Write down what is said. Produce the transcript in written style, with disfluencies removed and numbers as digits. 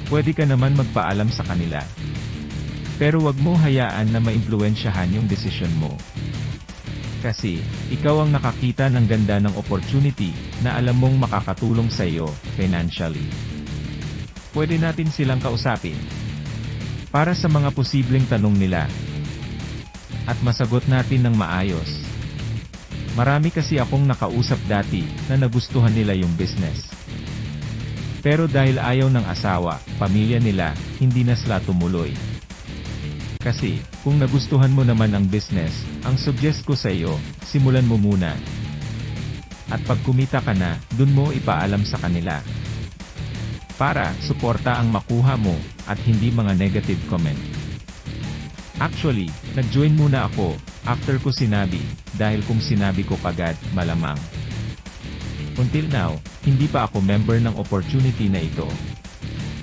pwede ka naman magpaalam sa kanila. Pero wag mo hayaan na maimpluwensyahan yung desisyon mo. Kasi, ikaw ang nakakita ng ganda ng opportunity na alam mong makakatulong sa iyo financially. Pwede natin silang kausapin para sa mga posibleng tanong nila at masagot natin ng maayos. Marami kasi akong nakausap dati na nagustuhan nila yung business. Pero dahil ayaw ng asawa, pamilya nila, hindi na sila tumuloy. Kasi, kung nagustuhan mo naman ang business, ang suggest ko sa iyo, simulan mo muna. At pag kumita ka na, dun mo ipaalam sa kanila. Para, suporta ang makuha mo, at hindi mga negative comment. Actually, nag-join muna ako, after ko sinabi, dahil kung sinabi ko kagad, malamang. Until now, hindi pa ako member ng opportunity na ito.